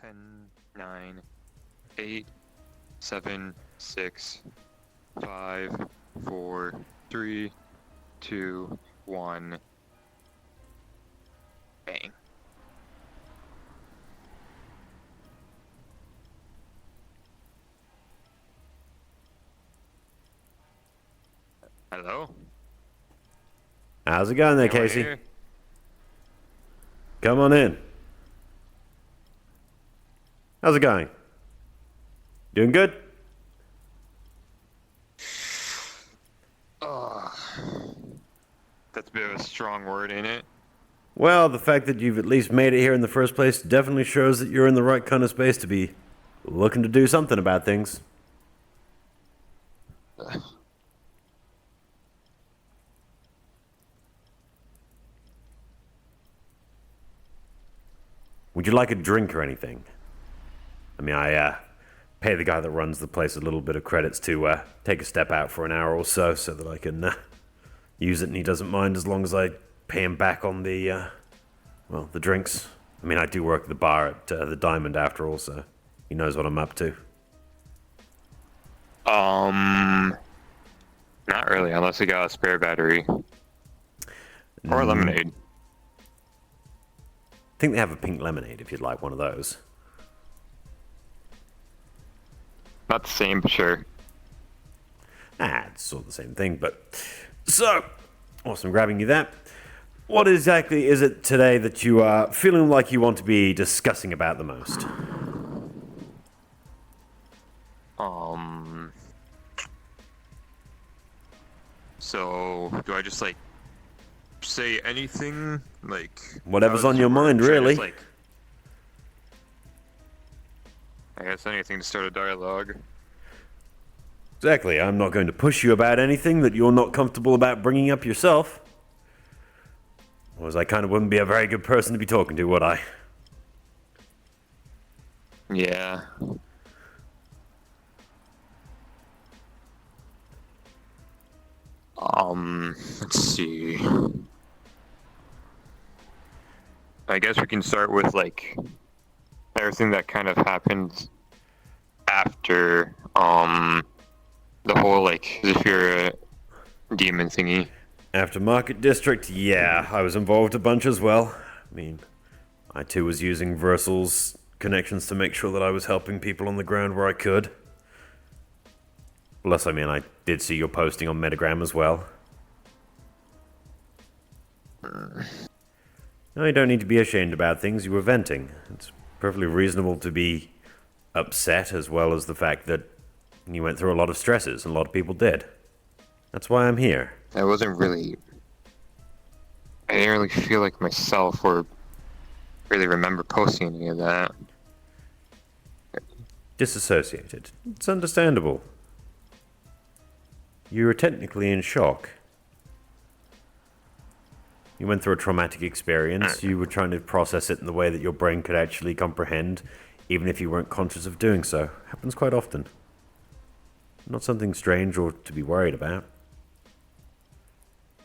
10, 9, 8, 7, 6, 5, 4, 3, 2, 1. Bang. Hello? How's it going there, Anyone Kayce? here? Come on in. How's it going? Doing good? That's a bit of a strong word, ain't it? Well, the fact that you've at least made it here in the first place definitely shows that you're in the right kind of space to be looking to do something about things. Would you like a drink or anything? I mean, I pay the guy that runs the place a little bit of credits to take a step out for an hour or so that I can use it, and he doesn't mind as long as I pay him back on the drinks. I mean, I do work at the bar at the Diamond after all, so he knows what I'm up to. Not really, unless we got a spare battery. Or lemonade. I think they have a pink lemonade if you'd like one of those. Not the same, but sure. It's sort of the same thing, but... So, awesome grabbing you that. What exactly is it today that you are feeling like you want to be discussing about the most? So, do I just, say anything? Whatever's how on does your it work? mind, Should I really. just, I guess anything to start a dialogue. Exactly, I'm not going to push you about anything that you're not comfortable about bringing up yourself. Otherwise, I kind of wouldn't be a very good person to be talking to, would I? Yeah. Let's see. I guess we can start with, everything that kind of happened after, the whole, if you're a demon thingy. After Market District, yeah, I was involved a bunch as well. I mean, I too was using Versal's connections to make sure that I was helping people on the ground where I could. Plus, I mean, I did see your posting on Metagram as well. No, you don't need to be ashamed about things. You were venting. It's perfectly reasonable to be upset, as well as the fact that you went through a lot of stresses, and a lot of people did. That's why I'm here. I didn't really feel like myself or really remember posting any of that. Disassociated. It's understandable. You were technically in shock. You went through a traumatic experience. You were trying to process it in the way that your brain could actually comprehend, even if you weren't conscious of doing so. Happens quite often. Not something strange or to be worried about.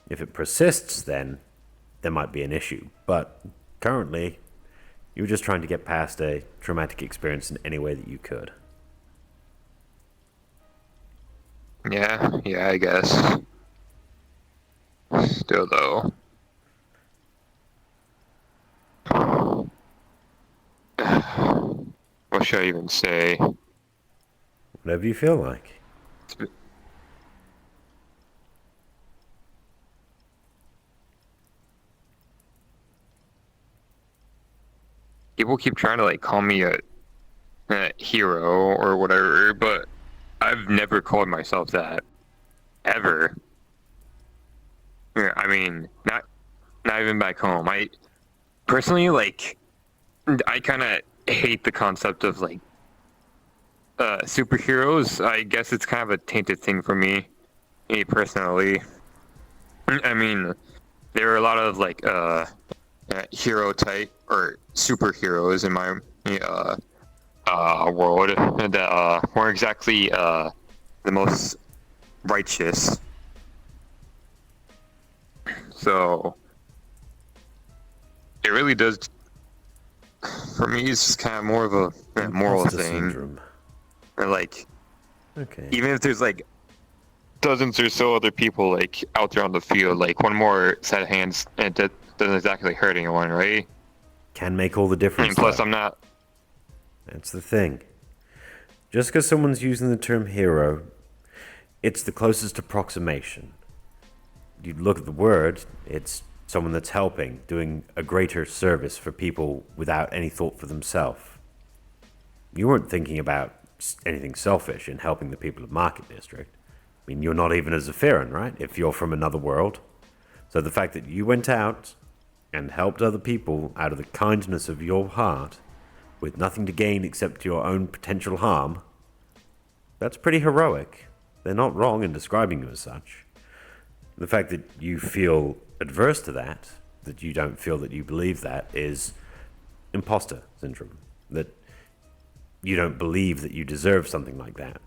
If it persists, then there might be an issue. But currently, you were just trying to get past a traumatic experience in any way that you could. Yeah, I guess. Still, though. What should I even say? Whatever you feel like. People keep trying to call me a hero or whatever, but I've never called myself that ever. Yeah, I mean, not even back home. I personally I kind of hate the concept of superheroes. I guess it's kind of a tainted thing for me personally. I mean, there are a lot of hero type or superheroes in my world that weren't exactly the most righteous. So it really does for me, it's just kind of more of a moral Imposter thing. syndrome. Or like, Okay. even if there's like dozens or so other people like out there on the field, like one more set of hands, and it doesn't exactly hurt anyone, right? Can make all the difference. And plus, though. I'm not. That's the thing. Just because someone's using the term hero, it's the closest approximation. You look at the word, it's someone that's helping, doing a greater service for people without any thought for themselves. You weren't thinking about anything selfish in helping the people of Market District. I mean, you're not even a Zephyran, right? If you're from another world. So the fact that you went out and helped other people out of the kindness of your heart, with nothing to gain except your own potential harm, that's pretty heroic. They're not wrong in describing you as such. The fact that you feel adverse to that you don't feel that you believe that, is imposter syndrome. That you don't believe that you deserve something like that.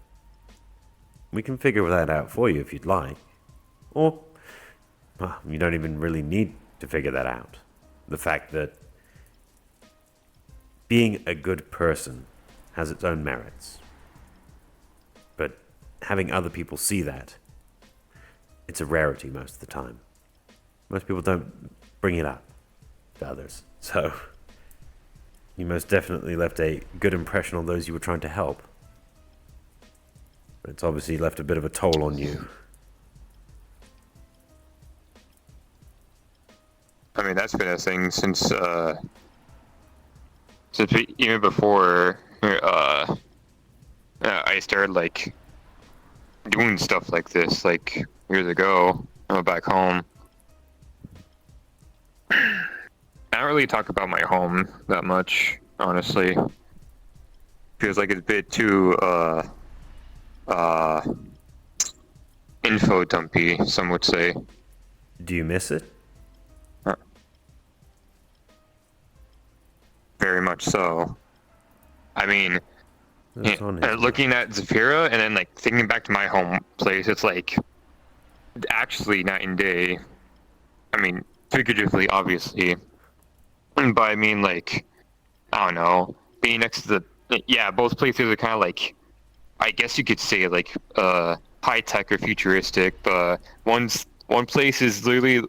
We can figure that out for you if you'd like. Or, you don't even really need to figure that out. The fact that being a good person has its own merits. But having other people see that, it's a rarity most of the time. Most people don't bring it up to others. So, you most definitely left a good impression on those you were trying to help. But it's obviously left a bit of a toll on you. I mean, that's been a thing since even before I started like doing stuff like this, like years ago. I went back home. I don't really talk about my home that much, honestly. Feels like it's a bit too info dumpy, some would say. Do you miss it? Very much so. I mean, That's on his looking at Zafira and then like thinking back to my home place, it's like actually night and day. I mean, figuratively, obviously, but I mean, like, I don't know, being next to both places are kind of like, I guess you could say like high tech or futuristic, but one place is literally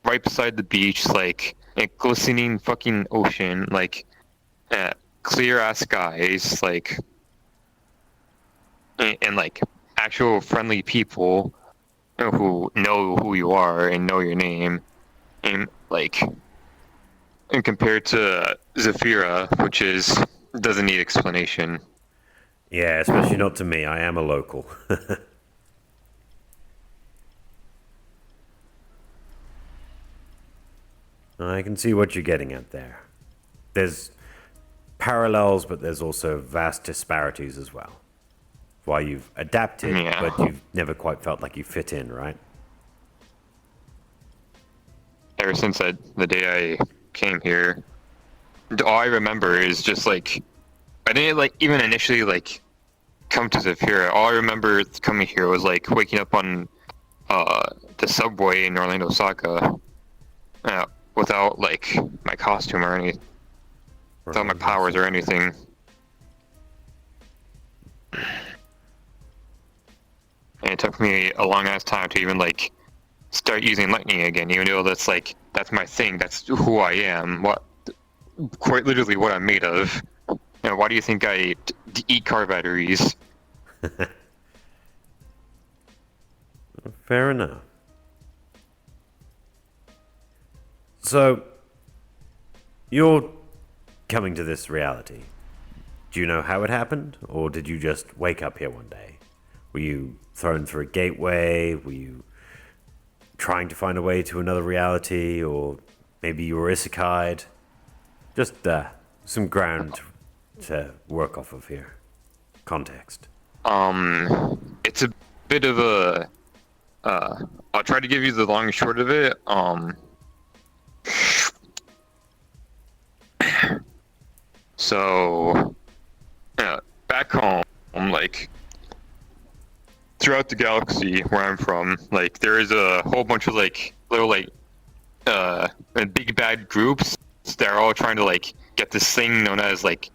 right beside the beach, like a glistening fucking ocean, like clear ass skies, like and like actual friendly people who know who you are and know your name, and like, and compared to Zafira, which doesn't need explanation. Yeah, especially not to me. I am a local. I can see what you're getting at there. There's parallels, but there's also vast disparities as well. Why you've adapted, Yeah. but you've never quite felt like you fit in, right? Ever since the day I came here, all I remember is just like, I didn't like even initially like come to Zafira. All I remember coming here was like waking up on the subway in Orlando, Osaka, without like my costume or anything, without my powers or anything. And it took me a long ass time to even like start using lightning again, even though that's my thing, that's who I am, quite literally what I'm made of. Why do you think I eat car batteries? Fair enough. So, you're coming to this reality. Do you know how it happened? Or did you just wake up here one day? Were you thrown through a gateway? Were you trying to find a way to another reality? Or maybe you were isekai'd? Just some ground to work off of here. Context. It's a bit of a I'll try to give you the long and short of it. So back home, like throughout the galaxy where I'm from, like there is a whole bunch of like little like big bad groups that are all trying to like get this thing known as like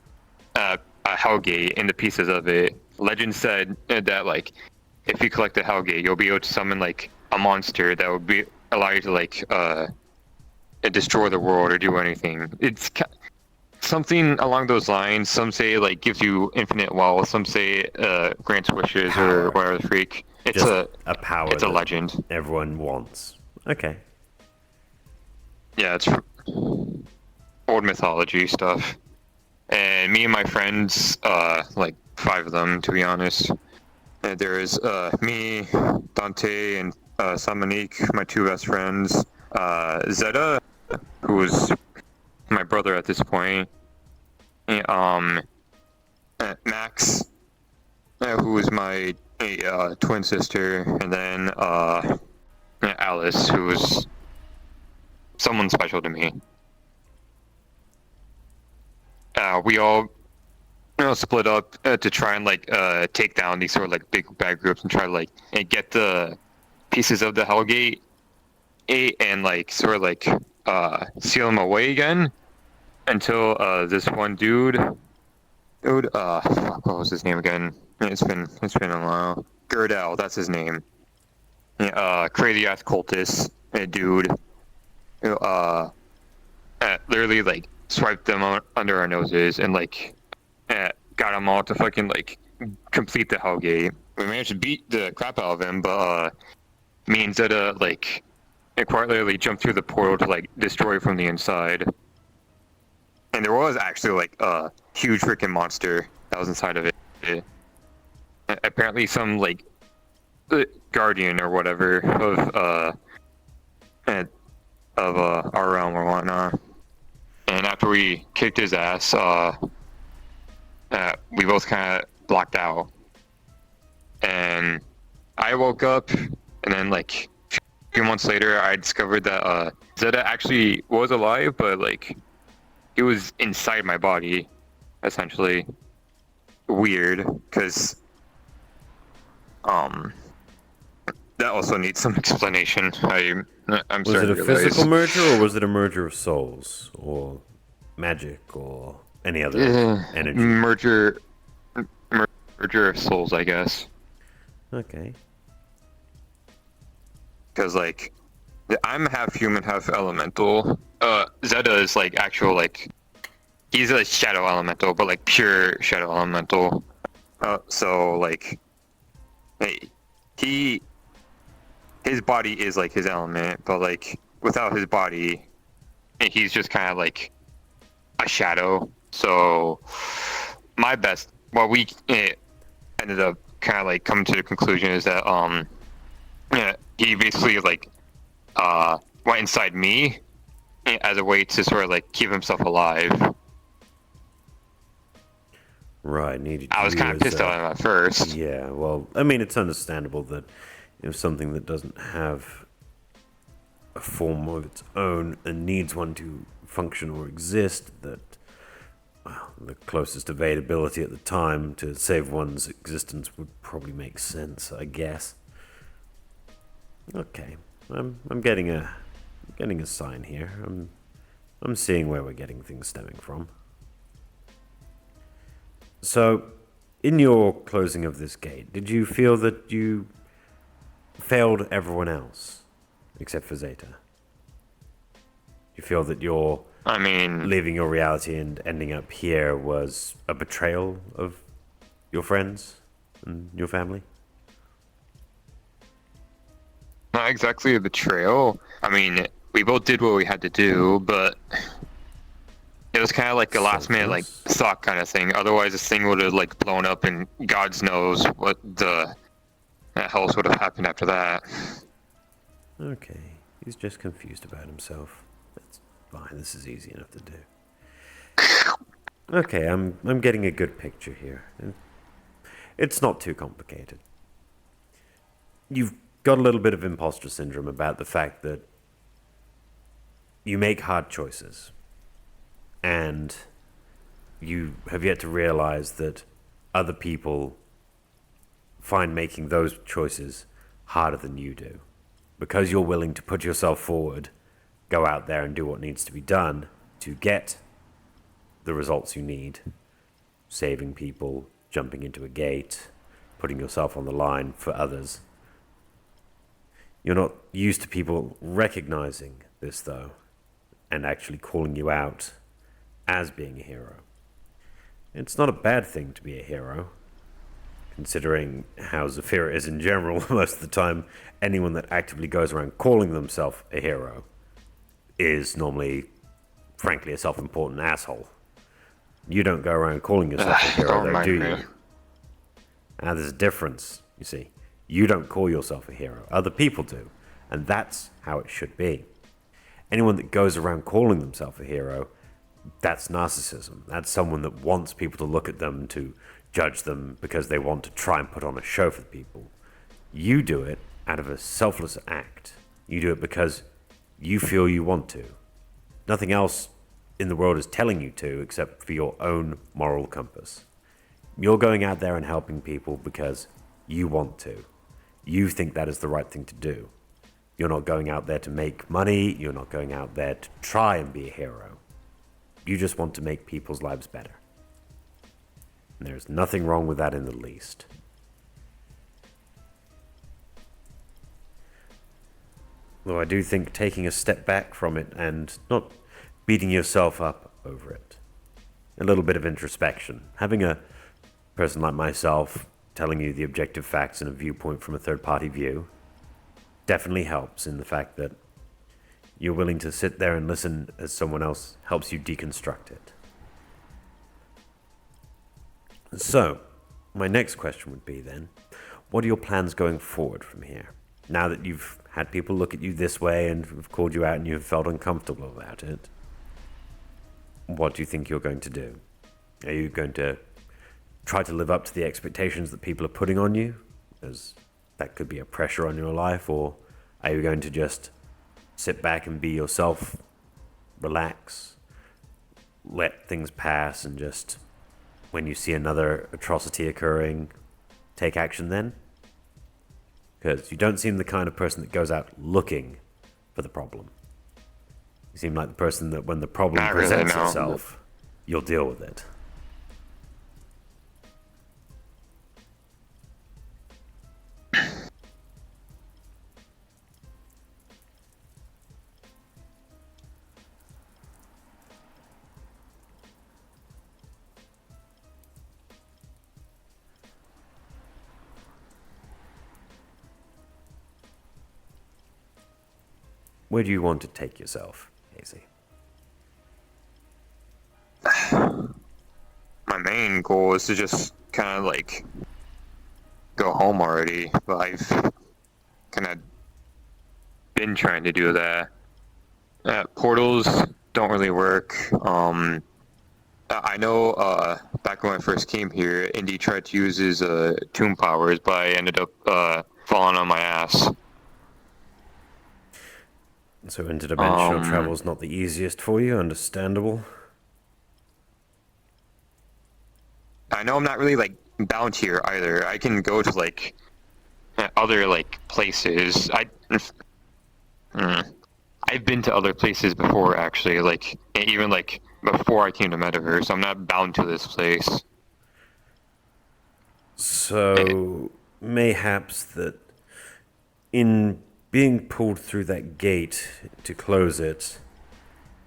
a Hellgate and the pieces of it. Legend said that like if you collect the Hellgate, you'll be able to summon like a monster that will be allow you to like destroy the world or do anything. It's something along those lines. Some say like gives you infinite wealth. Some say grants wishes or whatever the freak. It's Just a power. It's a legend. Everyone wants. Okay. Yeah, it's old mythology stuff. And me and my friends, like 5 of them to be honest. And there is me, Dante, and Samanique, my 2 best friends. Zeta, who was my brother at this point. And, Max, who was my twin sister, and then Alice, who was someone special to me. We all split up to try and like take down these sort of like big bad groups and try to like and get the pieces of the Hellgate and like sort of like seal them away again until this one fuck, what was his name again? It's been a while. Gerdell, that's his name. Crazy ass cultist, dude. Literally like swiped them under our noses and like got them all to fucking like complete the Hellgate. We managed to beat the crap out of him, but me and Zeta like quite literally jumped through the portal to like destroy from the inside. And there was actually like a huge freaking monster that was inside of it. Apparently some like guardian or whatever of our realm or whatnot. And after we kicked his ass, we both kind of blocked out. And I woke up, and then like a few months later, I discovered that Zeta actually was alive, but like he was inside my body, essentially. Weird, because that also needs some explanation. I'm Was starting it a to realize. physical merger, or was it a merger of souls, or magic, or any other energy? Merger of souls, I guess. Okay. Because like I'm half human, half elemental. Zeta is like actual like he's a shadow elemental, but like pure shadow elemental. So like his body is like his element, but like without his body, he's just kind of like a shadow. So what we ended up kind of like coming to the conclusion is that he basically like went inside me as a way to sort of like keep himself alive. Right, needed. I was kind of pissed at him at first. Yeah, well, I mean, it's understandable that if something that doesn't have a form of its own and needs one to function or exist, that well, the closest availability at the time to save one's existence would probably make sense, I guess. Okay, I'm getting a sign here. I'm seeing where we're getting things stemming from. So, in your closing of this gate, did you feel that you failed everyone else, except for Zeta? You feel that your leaving your reality and ending up here was a betrayal of your friends and your family? Not exactly a betrayal. I mean, we both did what we had to do, but it was kind of like a last minute like thought kind of thing. Otherwise, this thing would have like blown up, and God knows what the hell would have happened after that. Okay, he's just confused about himself. That's fine. This is easy enough to do. Okay, I'm getting a good picture here. It's not too complicated. You've got a little bit of imposter syndrome about the fact that you make hard choices. And you have yet to realize that other people find making those choices harder than you do. Because you're willing to put yourself forward, go out there and do what needs to be done to get the results you need. Saving people, jumping into a gate, putting yourself on the line for others. You're not used to people recognizing this, though, and actually calling you out as being a hero. It's not a bad thing to be a hero, considering how Zafira is in general. Most of the time, anyone that actively goes around calling themselves a hero is normally, frankly, a self-important asshole. You don't go around calling yourself a hero, Don't though, remind do me. you? Now, there's a difference, you see. You don't call yourself a hero. Other people do. And that's how it should be. Anyone that goes around calling themselves a hero, that's narcissism. That's someone that wants people to look at them, to judge them, because they want to try and put on a show for the people. You do it out of a selfless act. You do it because you feel you want to. Nothing else in the world is telling you to, except for your own moral compass. You're going out there and helping people because you want to. You think that is the right thing to do. You're not going out there to make money. You're not going out there to try and be a hero. You just want to make people's lives better. And there's nothing wrong with that in the least. Though I do think taking a step back from it and not beating yourself up over it. A little bit of introspection. Having a person like myself telling you the objective facts and a viewpoint from a third-party view definitely helps in the fact that you're willing to sit there and listen as someone else helps you deconstruct it. So, my next question would be then, what are your plans going forward from here? Now that you've had people look at you this way and have called you out and you've felt uncomfortable about it, what do you think you're going to do? Are you going to try to live up to the expectations that people are putting on you, as that could be a pressure on your life, or are you going to just sit back and be yourself, relax, let things pass, and just, when you see another atrocity occurring, take action then? Because you don't seem the kind of person that goes out looking for the problem. You seem like the person that when the problem Not really, presents no. itself, you'll deal with it. Where do you want to take yourself, Kayce? My main goal is to just kind of like go home already, but I've kind of been trying to do that. Portals don't really work. I know back when I first came here, Indy tried to use his tomb powers, but I ended up falling on my ass. So interdimensional travel's not the easiest for you, understandable. I know I'm not really like bound here either. I can go to like other like places. I've been to other places before actually, like even like before I came to Metaverse. I'm not bound to this place. So mayhaps that in being pulled through that gate to close it,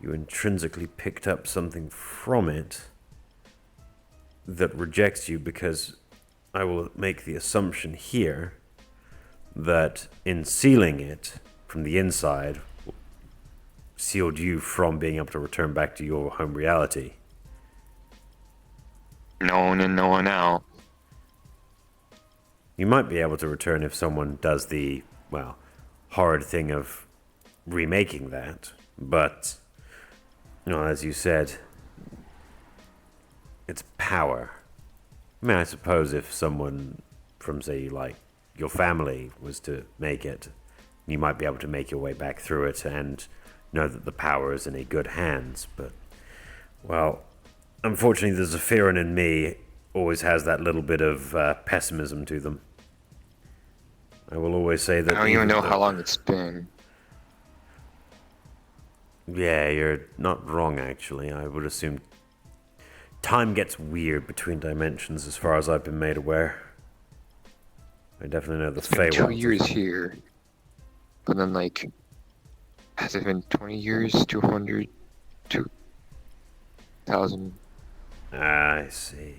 you intrinsically picked up something from it that rejects you, because I will make the assumption here that in sealing it from the inside sealed you from being able to return back to your home reality. No one in, no one out. You might be able to return if someone does the, well, hard thing of remaking that, but, you know, as you said, it's power. I mean, I suppose if someone from, say, like, your family was to make it, you might be able to make your way back through it and know that the power is in a good hands, but, well, unfortunately the Zephyrin in me always has that little bit of pessimism to them. I will always say that... I don't even know how long it's been. Yeah, you're not wrong, actually. I would assume time gets weird between dimensions as far as I've been made aware. I definitely know the It's been Feywilds 2 years here, but then like, has it been 20 years? 200, 2,000. I see.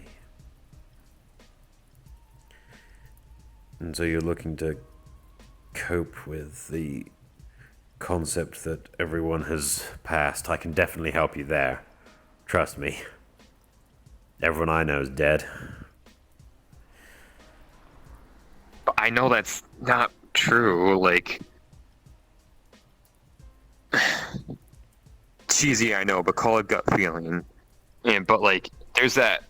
And so you're looking to cope with the concept that everyone has passed. I can definitely help you there. Trust me. Everyone I know is dead. But I know that's not true. Like, cheesy, I know, but call it gut feeling. But like, there's that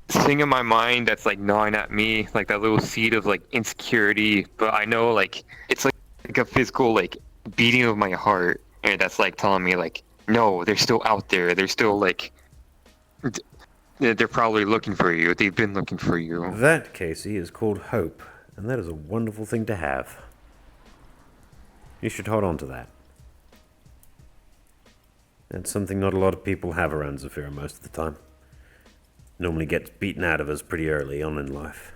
thing in my mind that's like gnawing at me, like that little seed of like insecurity. But I know like it's like a physical like beating of my heart, and that's like telling me like, no, they're still out there. They're still like, they're probably looking for you. They've been looking for you. That, Kayce, is called hope, and that is a wonderful thing to have. You should hold on to that. That's something not a lot of people have around Zafira most of the time. Normally gets beaten out of us pretty early on in life.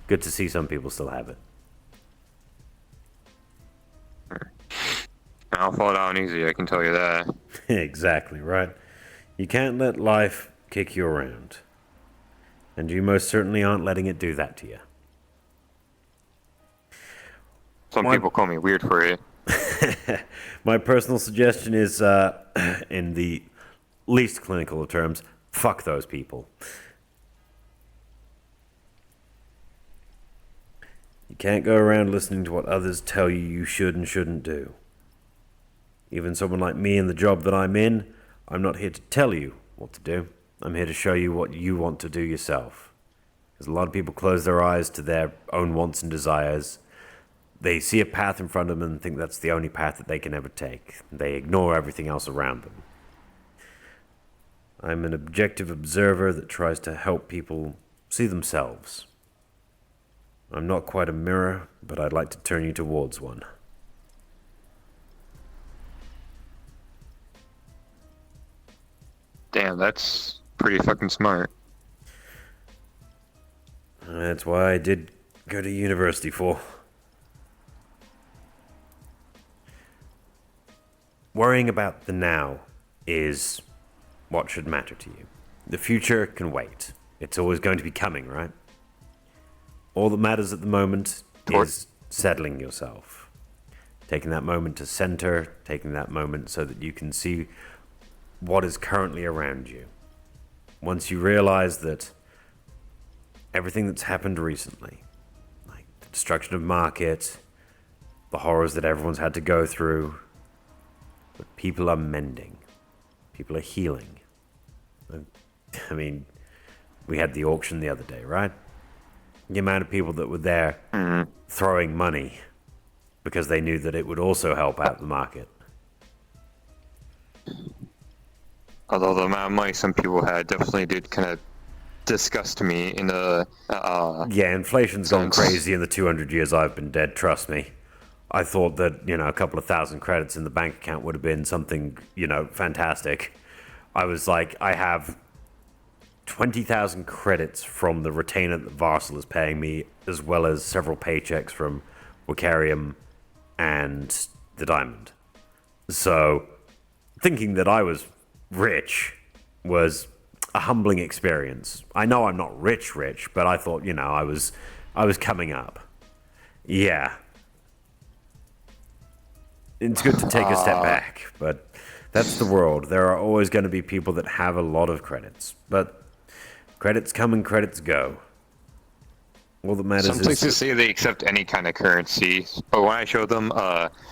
Good to see some people still have it. I'll fall down easy, I can tell you that. Exactly, right? You can't let life kick you around. And you most certainly aren't letting it do that to you. Some people call me weird for it. My personal suggestion is, in the least clinical of terms, fuck those people. You can't go around listening to what others tell you you should and shouldn't do. Even someone like me in the job that I'm in, I'm not here to tell you what to do. I'm here to show you what you want to do yourself. Because a lot of people close their eyes to their own wants and desires. They see a path in front of them and think that's the only path that they can ever take. They ignore everything else around them. I'm an objective observer that tries to help people see themselves. I'm not quite a mirror, but I'd like to turn you towards one. Damn, that's pretty fucking smart. That's why I did go to university for. Worrying about the now is what should matter to you. The future can wait. It's always going to be coming, right? All that matters at the moment is settling yourself. Taking that moment to center, taking that moment so that you can see what is currently around you. Once you realize that everything that's happened recently, like the destruction of market, the horrors that everyone's had to go through, but people are mending. People are healing. I mean, we had the auction the other day, right? The amount of people that were there throwing money because they knew that it would also help out the market. Although the amount of money some people had definitely did kind of disgust me in the Yeah, inflation's gone sense. crazy in the 200 years I've been dead, trust me. I thought that, a couple of thousand credits in the bank account would have been something, fantastic. I was like, I have 20,000 credits from the retainer that Varsal is paying me, as well as several paychecks from Wicarium and the Diamond. So, thinking that I was rich was a humbling experience. I know I'm not rich, but I thought, I was coming up. Yeah. It's good to take a step back, but that's the world. There are always going to be people that have a lot of credits, but credits come and credits go. All that matters Some is... places say they accept any kind of currency, but when I show them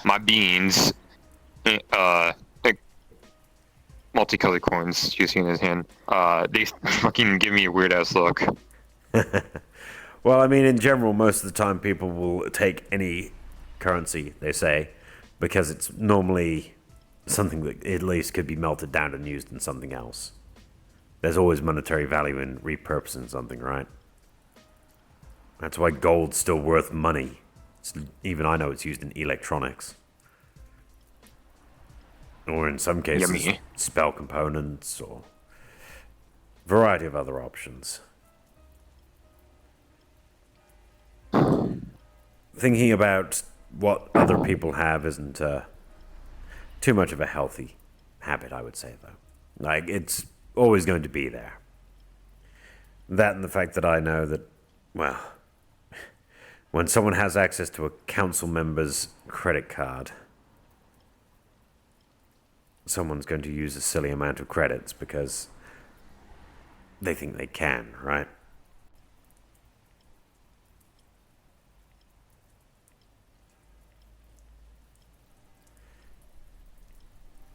my beans, like multicolored coins you see in his hand, they fucking give me a weird ass look. Well, I mean, in general, most of the time people will take any currency, they say, because it's normally something that at least could be melted down and used in something else. There's always monetary value in repurposing something, right? That's why gold's still worth money. Even I know it's used in electronics. Or in some cases, Yummy. spell components or variety of other options. Thinking about what other people have isn't too much of a healthy habit, I would say, though. Like, it's always going to be there. That and the fact that I know that, well, when someone has access to a council member's credit card, someone's going to use a silly amount of credits because they think they can, right?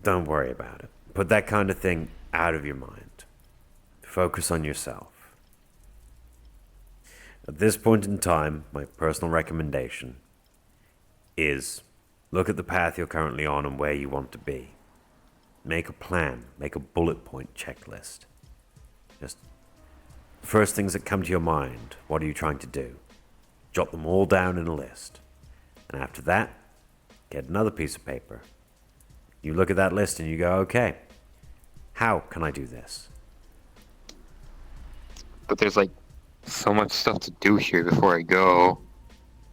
Don't worry about it. Put that kind of thing out of your mind. Focus on yourself. At this point in time, my personal recommendation is look at the path you're currently on and where you want to be. Make a plan, make a bullet point checklist. Just the first things that come to your mind, what are you trying to do? Jot them all down in a list. And after that, get another piece of paper. You look at that list and you go, okay, how can I do this? But there's like so much stuff to do here before I go.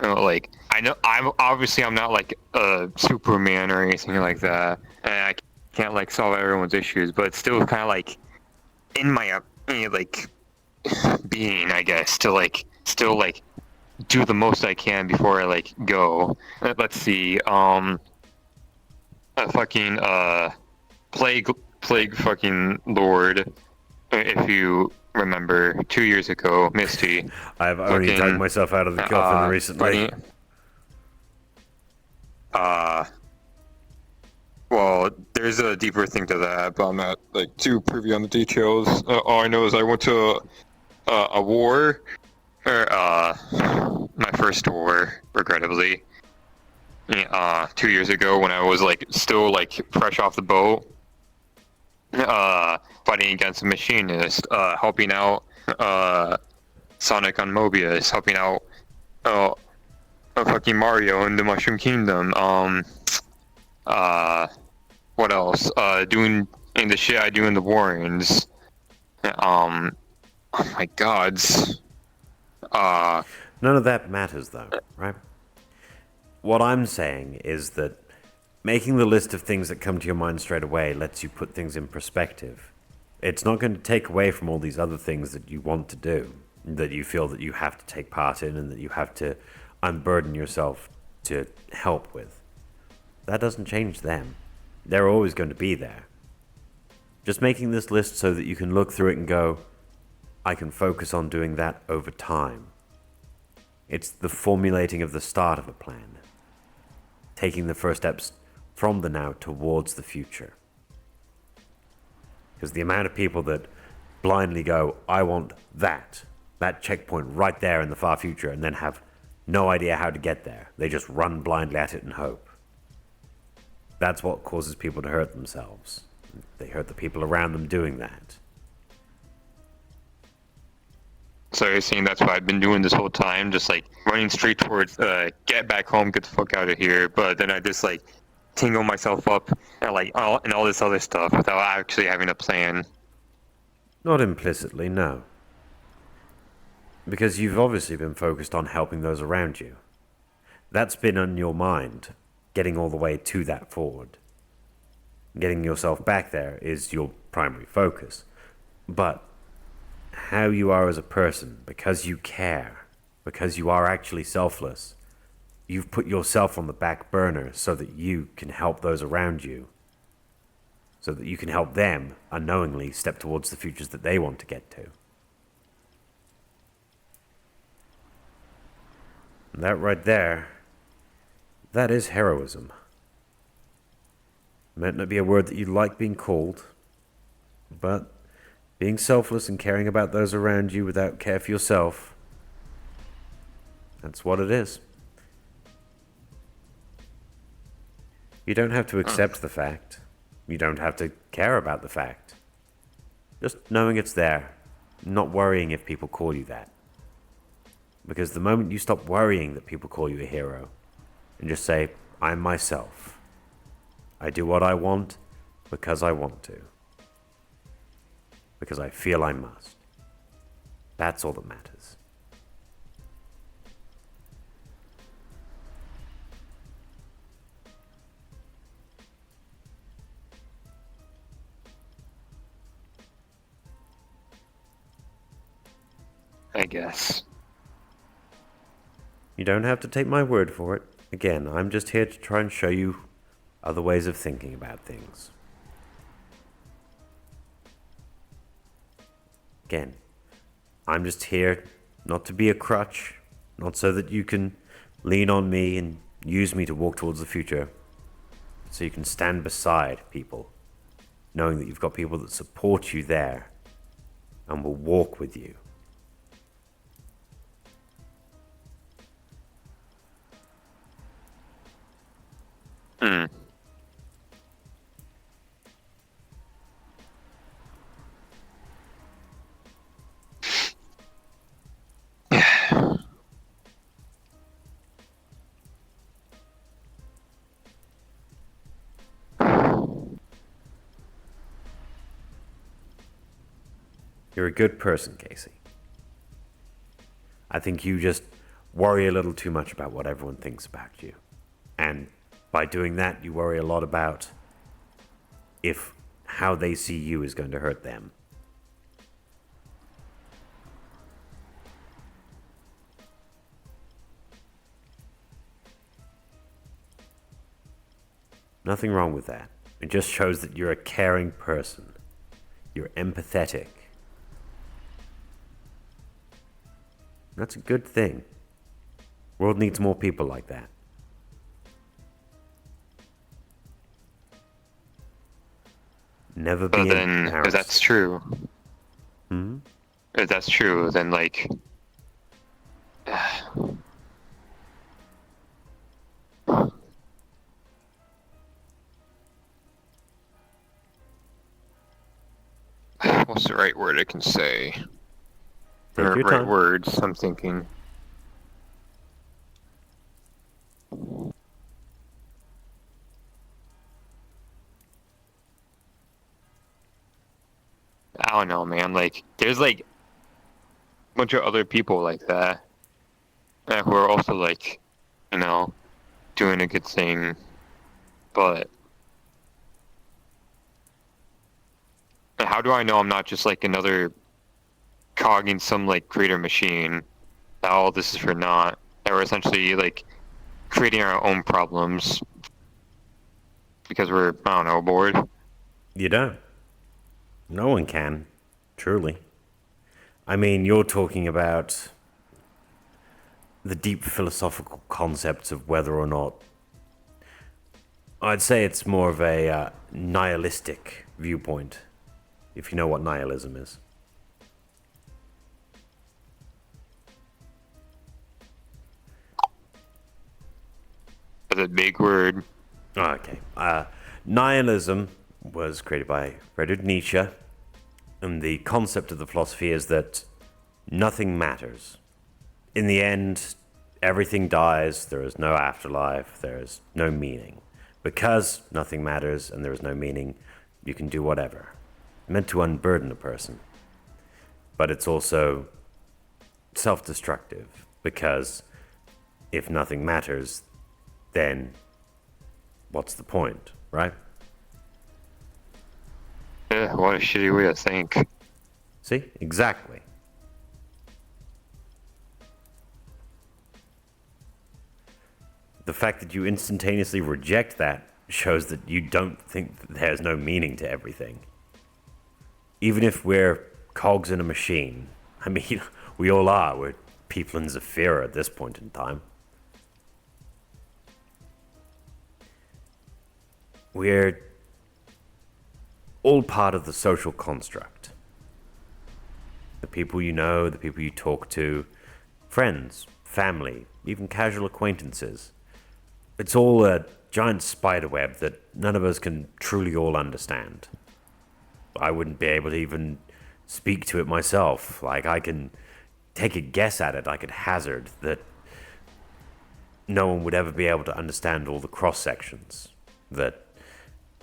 You know, like I know I'm not like a Superman or anything like that, and I can't like solve everyone's issues. But it's still kind of like in my like being, I guess, to like still like do the most I can before I like go. Let's see, a fucking plague fucking lord, if you remember 2 years ago, Misty. I've already dug myself out of the coffin recently. Well, there's a deeper thing to that, but I'm not like too privy on the details. All I know is I went to a war, or my first war, regrettably, 2 years ago when I was like still like fresh off the boat, fighting against a machinist, helping out Sonic on Mobius, helping out fucking Mario in the Mushroom Kingdom. What else? Doing in the shit I do in the Warrens. Oh my gods. None of that matters, though, right? What I'm saying is that making the list of things that come to your mind straight away lets you put things in perspective. It's not going to take away from all these other things that you want to do, that you feel that you have to take part in and that you have to unburden yourself to help with. That doesn't change them. They're always going to be there. Just making this list so that you can look through it and go, I can focus on doing that over time. It's the formulating of the start of a plan. Taking the first steps from the now towards the future. Because the amount of people that blindly go, I want that checkpoint right there in the far future, and then have no idea how to get there. They just run blindly at it and hope. That's what causes people to hurt themselves. They hurt the people around them doing that. So you're saying that's what I've been doing this whole time, just like running straight towards get back home, get the fuck out of here. But then I just like tingle myself up and like all this other stuff without actually having a plan. Not implicitly, no. Because you've obviously been focused on helping those around you. That's been on your mind, getting all the way to that forward. Getting yourself back there is your primary focus. But how you are as a person, because you care, because you are actually selfless, you've put yourself on the back burner so that you can help those around you, so that you can help them unknowingly step towards the futures that they want to get to. And that right there, that is heroism. Might not be a word that you like being called, but being selfless and caring about those around you without care for yourself, that's what it is. You don't have to accept the fact. You don't have to care about the fact. Just knowing it's there, not worrying if people call you that. Because the moment you stop worrying that people call you a hero, and just say, I'm myself, I do what I want because I want to. Because I feel I must. That's all that matters. I guess. You don't have to take my word for it. Again, I'm just here to try and show you other ways of thinking about things. Again, I'm just here not to be a crutch, not so that you can lean on me and use me to walk towards the future, so you can stand beside people, knowing that you've got people that support you there and will walk with you. Hmm. You're a good person, Kayce. I think you just worry a little too much about what everyone thinks about you. And by doing that, you worry a lot about if how they see you is going to hurt them. Nothing wrong with that. It just shows that you're a caring person. You're empathetic. That's a good thing. World needs more people like that. Never be But then, embarrassed. if that's true, if that's true, then like, what's the right word I can say? Take your Right time. words, I'm thinking. I don't know, man. Like, there's like a bunch of other people like that who are also like, you know, doing a good thing, but how do I know I'm not just like another cog in some like greater machine? That all this is for naught. That we're essentially like creating our own problems because we're, I don't know, bored. You don't. No one can, truly. I mean, you're talking about the deep philosophical concepts of whether or not. I'd say it's more of a nihilistic viewpoint, if you know what nihilism is. That's a big word. Okay. Nihilism was created by Friedrich Nietzsche, and the concept of the philosophy is that nothing matters. In the end, everything dies, there is no afterlife, there is no meaning. Because nothing matters and there is no meaning, you can do whatever. Meant to unburden a person. But it's also self-destructive, because if nothing matters, then what's the point, right? Yeah, what a shitty way to think. See? Exactly. The fact that you instantaneously reject that shows that you don't think that there's no meaning to everything. Even if we're cogs in a machine, I mean, we all are. We're people in Zafira at this point in time. We're all part of the social construct. The people you know, the people you talk to, friends, family, even casual acquaintances. It's all a giant spider web that none of us can truly all understand. I wouldn't be able to even speak to it myself. Like, I can take a guess at it, I could hazard that no one would ever be able to understand all the cross sections. That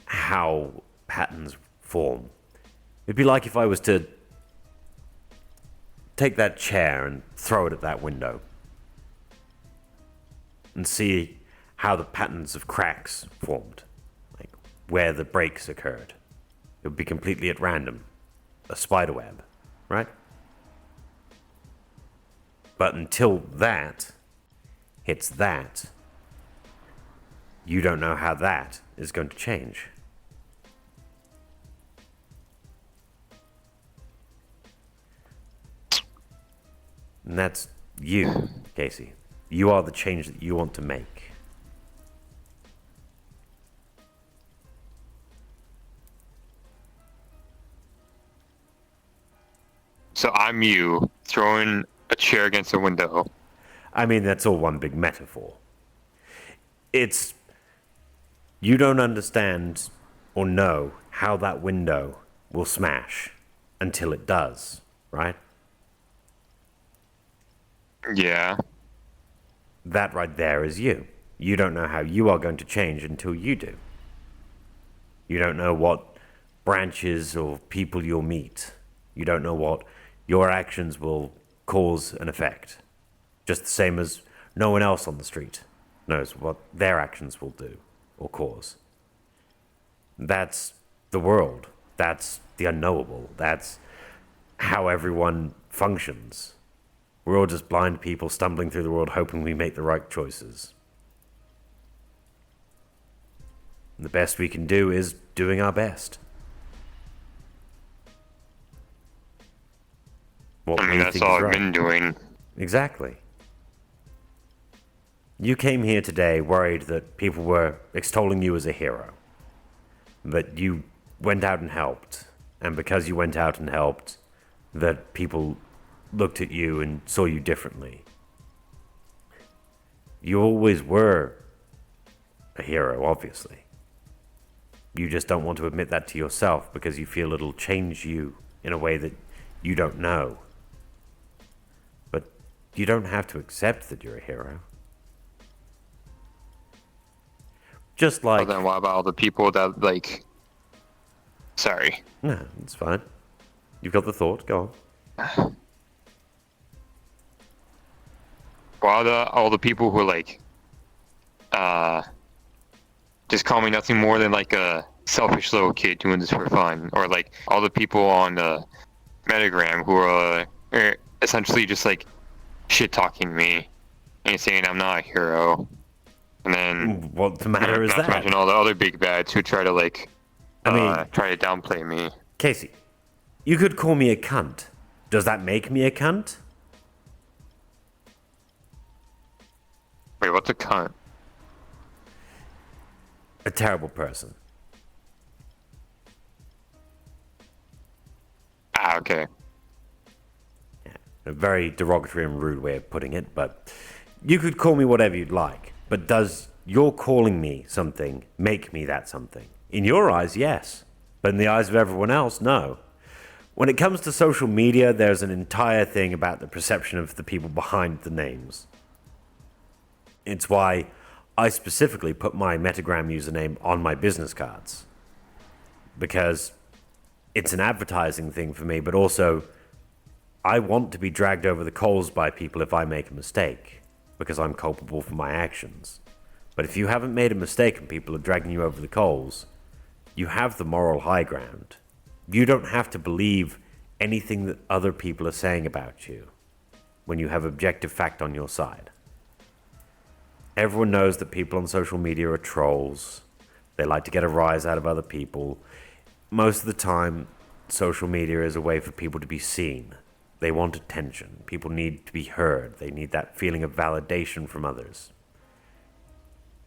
how patterns form. It'd be like if I was to take that chair and throw it at that window and see how the patterns of cracks formed, like where the breaks occurred. It would be completely at random, a spider web, right? But until that hits that, you don't know how that is going to change. And that's you, Kayce. You are the change that you want to make. So I'm you throwing a chair against a window. I mean, that's all one big metaphor. It's. You don't understand or know how that window will smash until it does, right? Yeah. That right there is you. You don't know how you are going to change until you do. You don't know what branches or people you'll meet. You don't know what your actions will cause an effect. Just the same as no one else on the street knows what their actions will do or cause. That's the world. That's the unknowable. That's how everyone functions. We're all just blind people stumbling through the world hoping we make the right choices. And the best we can do is doing our best. What I we mean, that's think is all I've right. been doing. Exactly. You came here today worried that people were extolling you as a hero. But you went out and helped. And because you went out and helped, that people looked at you and saw you differently. You always were a hero, obviously. You just don't want to admit that to yourself because you feel it'll change you in a way that you don't know. But you don't have to accept that you're a hero. Just like... Well, then what about all the people that, like... Sorry. No, it's fine. You've got the thought, go on. All the people who, like... just call me nothing more than, like, a selfish little kid doing this for fun. Or, like, all the people on Metagram who are essentially just, like, shit-talking me and saying I'm not a hero. And then... What the matter is not to that? mention all the other big bads who try to, like... I mean... try to downplay me. Kayce, you could call me a cunt. Does that make me a cunt? Wait, what's a cunt? A terrible person. Ah, okay. Yeah, a very derogatory and rude way of putting it, but you could call me whatever you'd like. But does your calling me something make me that something? In your eyes, yes. But in the eyes of everyone else, no. When it comes to social media, there's an entire thing about the perception of the people behind the names. It's why I specifically put my Metagram username on my business cards. Because it's an advertising thing for me, but also I want to be dragged over the coals by people if I make a mistake, because I'm culpable for my actions. But if you haven't made a mistake and people are dragging you over the coals, you have the moral high ground. You don't have to believe anything that other people are saying about you when you have objective fact on your side. Everyone knows that people on social media are trolls. They like to get a rise out of other people. Most of the time, social media is a way for people to be seen. They want attention. People need to be heard. They need that feeling of validation from others.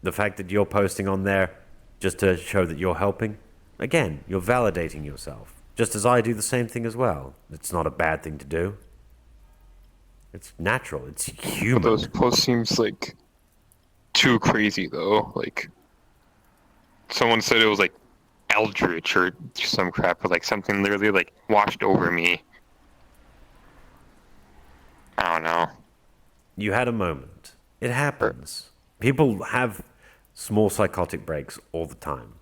The fact that you're posting on there just to show that you're helping, again, you're validating yourself. Just as I do the same thing as well. It's not a bad thing to do. It's natural. It's human. But those posts seems like too crazy though. Like someone said it was like eldritch or some crap, but like something literally like washed over me. I don't know. You had a moment. It happens. People have small psychotic breaks all the time.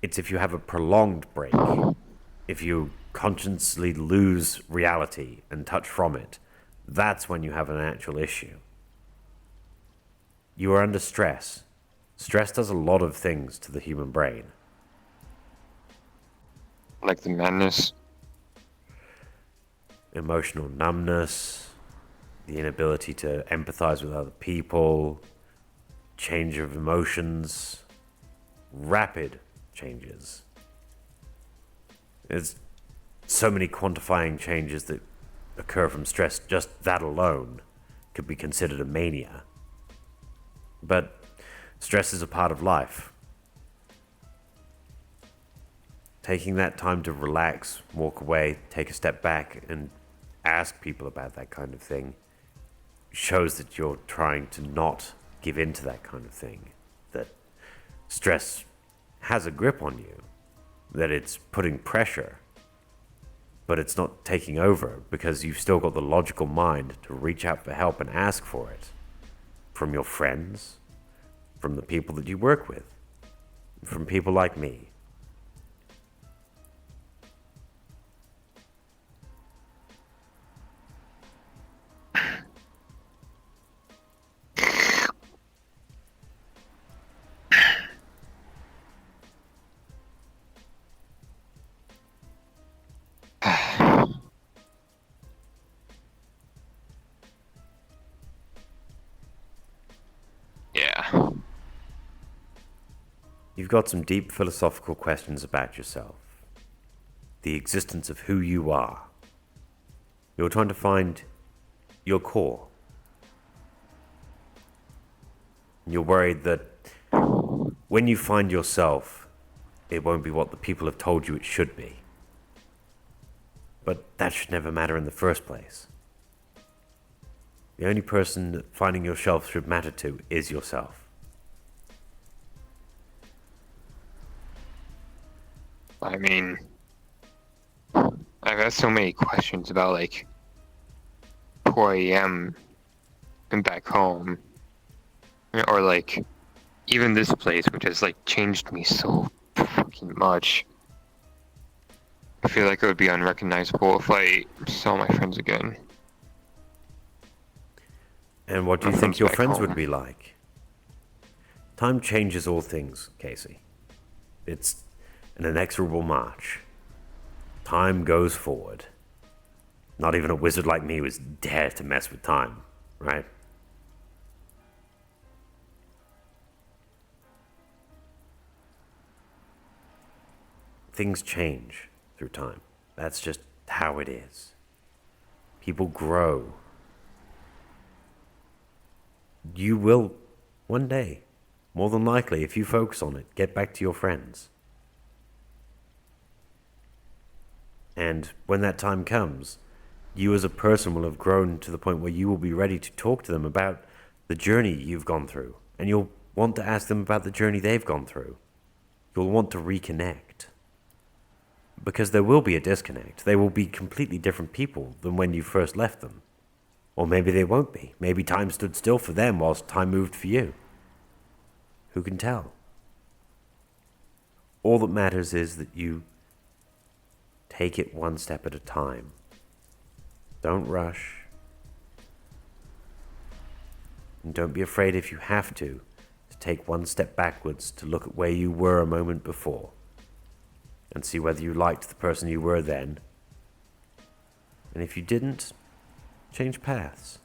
It's if you have a prolonged break, if you consciously lose reality and touch from it, that's when you have an actual issue. You are under stress. Stress does a lot of things to the human brain. Like the madness. Emotional numbness, the inability to empathize with other people, change of emotions, rapid changes. There's so many quantifying changes that occur from stress. Just that alone could be considered a mania. But stress is a part of life. Taking that time to relax, walk away, take a step back, and ask people about that kind of thing shows that you're trying to not give in to that kind of thing. That stress has a grip on you, that it's putting pressure, but it's not taking over because you've still got the logical mind to reach out for help and ask for it from your friends, from the people that you work with, from people like me. Yeah. You've got some deep philosophical questions about yourself, the existence of who you are. You're trying to find your core. You're worried that when you find yourself, it won't be what the people have told you it should be. But that should never matter in the first place. The only person that finding yourself should matter to is yourself. I mean, I've had so many questions about like who I am and back home, or like even this place, which has like changed me so fucking much. I feel like it would be unrecognizable if I saw my friends again. And what do you My think friends your back friends home. would be like? Time changes all things, Kayce. It's an inexorable march. Time goes forward. Not even a wizard like me would dare to mess with time, right? Things change through time. That's just how it is. People grow. You will, one day, more than likely, if you focus on it, get back to your friends. And when that time comes, you as a person will have grown to the point where you will be ready to talk to them about the journey you've gone through. And you'll want to ask them about the journey they've gone through. You'll want to reconnect. Because there will be a disconnect. They will be completely different people than when you first left them. Or maybe they won't be. Maybe time stood still for them whilst time moved for you. Who can tell? All that matters is that you take it one step at a time. Don't rush. And don't be afraid if you have to take one step backwards to look at where you were a moment before and see whether you liked the person you were then. And if you didn't, change paths.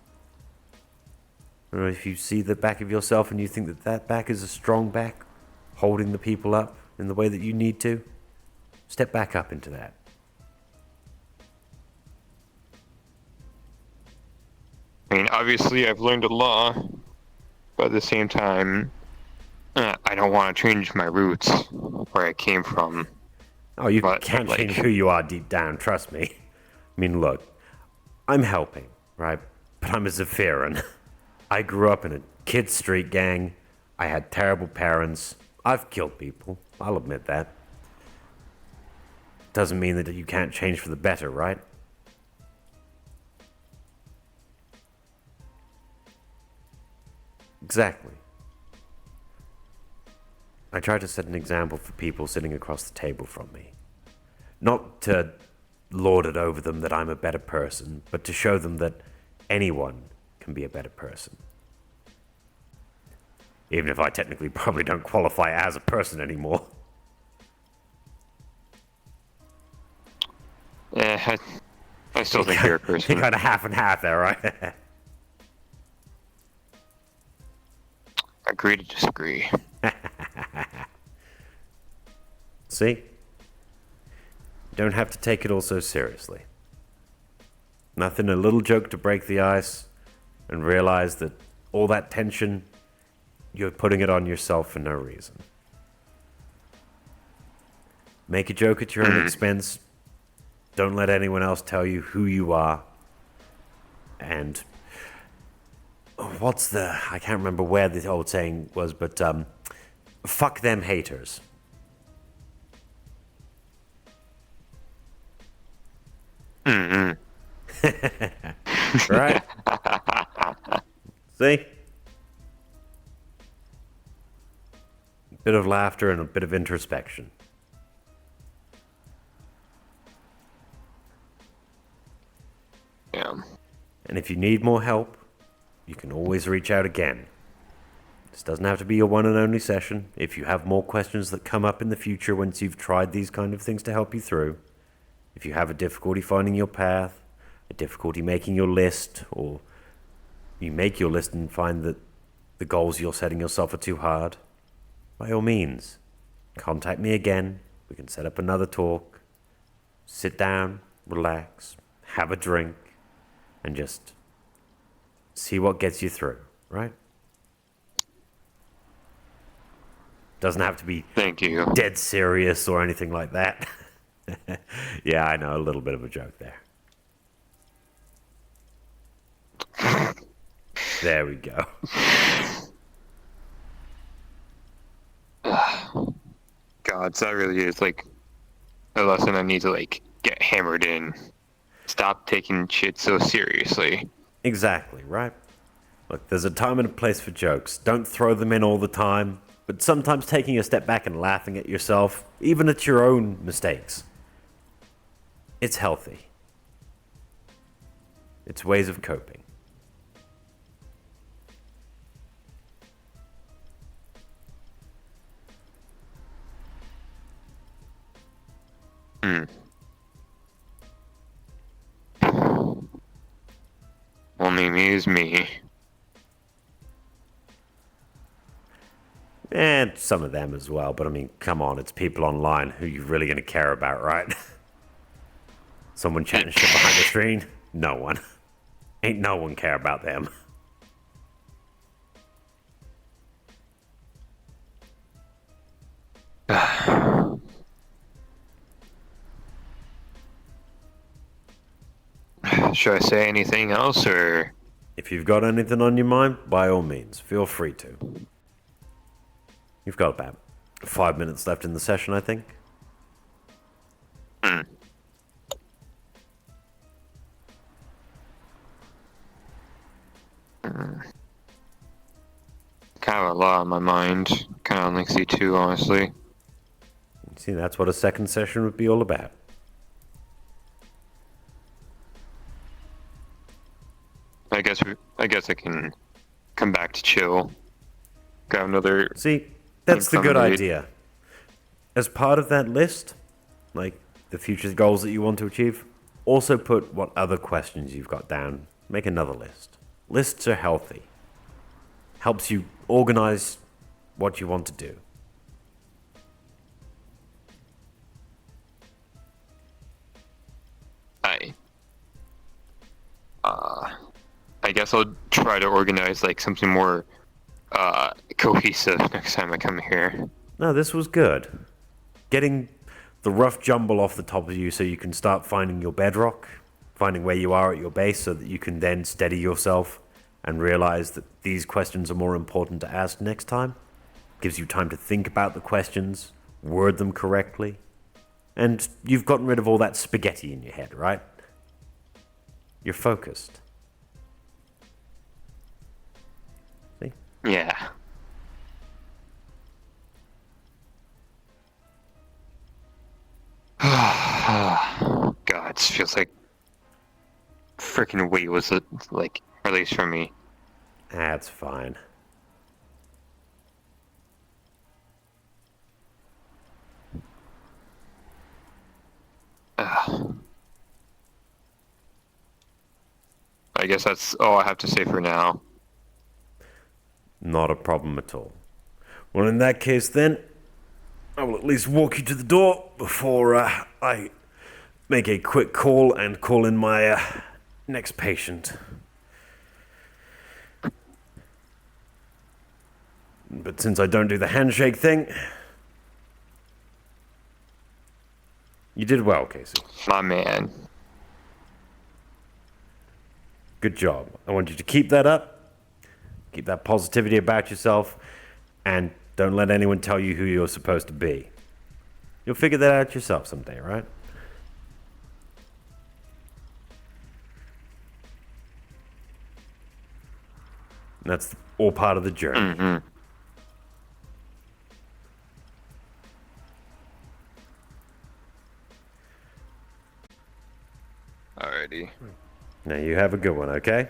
Or if you see the back of yourself and you think that that back is a strong back, holding the people up in the way that you need to, step back up into that. I mean, obviously, I've learned a lot, but at the same time, I don't want to change my roots, where I came from. Oh, you But, can't like- change who you are deep down, trust me. I mean, look, I'm helping, right? But I'm a Zephyran. I grew up in a kid street gang. I had terrible parents. I've killed people. I'll admit that. Doesn't mean that you can't change for the better, right? Exactly. I try to set an example for people sitting across the table from me. Not to lord it over them that I'm a better person, but to show them that anyone can be a better person. Even if I technically probably don't qualify as a person anymore. Yeah, I still think you're a person. You're kind of half and half there, right? Agree to disagree. See? You don't have to take it all so seriously. Nothing, a little joke to break the ice and realize that all that tension, you're putting it on yourself for no reason. Make a joke at your own expense. Don't let anyone else tell you who you are. And I can't remember where the old saying was, but fuck them haters. Right? See? A bit of laughter and a bit of introspection. Yeah. And if you need more help, you can always reach out again. This doesn't have to be your one and only session. If you have more questions that come up in the future once you've tried these kind of things to help you through, if you have a difficulty finding your path, a difficulty making your list, or you make your list and find that the goals you're setting yourself are too hard, by all means, contact me again. We can set up another talk. Sit down, relax, have a drink, and just see what gets you through, right? Doesn't have to be Thank you. dead serious or anything like that. Yeah, I know, a little bit of a joke there. There we go. God, so that really is like a lesson I need to like get hammered in. Stop taking shit so seriously. Exactly, right? Look, there's a time and a place for jokes. Don't throw them in all the time, but sometimes taking a step back and laughing at yourself, even at your own mistakes, it's healthy. It's ways of coping. Only me is me. And some of them as well, but I mean, come on, it's people online who you're really going to care about, right? Someone chatting shit behind the screen? No one. Ain't no one care about them. Should I say anything else, or If you've got anything on your mind, by all means, feel free to. You've got about 5 minutes left in the session, I think. kind of a lot on my mind? Kind of lengthy too, honestly. See, that's what a second session would be all about. I guess I can come back to chill. Grab another. See, that's the good lemonade. idea. As part of that list, like the future goals that you want to achieve, also put what other questions you've got down. Make another list. Lists are healthy. Helps you organize what you want to do. I guess I'll try to organize like something more cohesive next time I come here. No, this was good. Getting the rough jumble off the top of you so you can start finding your bedrock, finding where you are at your base so that you can then steady yourself and realize that these questions are more important to ask next time. Gives you time to think about the questions, word them correctly, and you've gotten rid of all that spaghetti in your head, right? You're focused. See? Yeah. biggest like freaking weight was like released from me. That's fine. Ugh. I guess that's all I have to say for now. Not a problem at all. Well, in that case, then, I will at least walk you to the door before I make a quick call and call in my next patient. But since I don't do the handshake thing, you did well, Kayce. My man. Good job. I want you to keep that up. Keep that positivity about yourself. And don't let anyone tell you who you're supposed to be. You'll figure that out yourself someday, right? And that's all part of the journey. Mm-hmm. Alrighty. Now you have a good one, okay?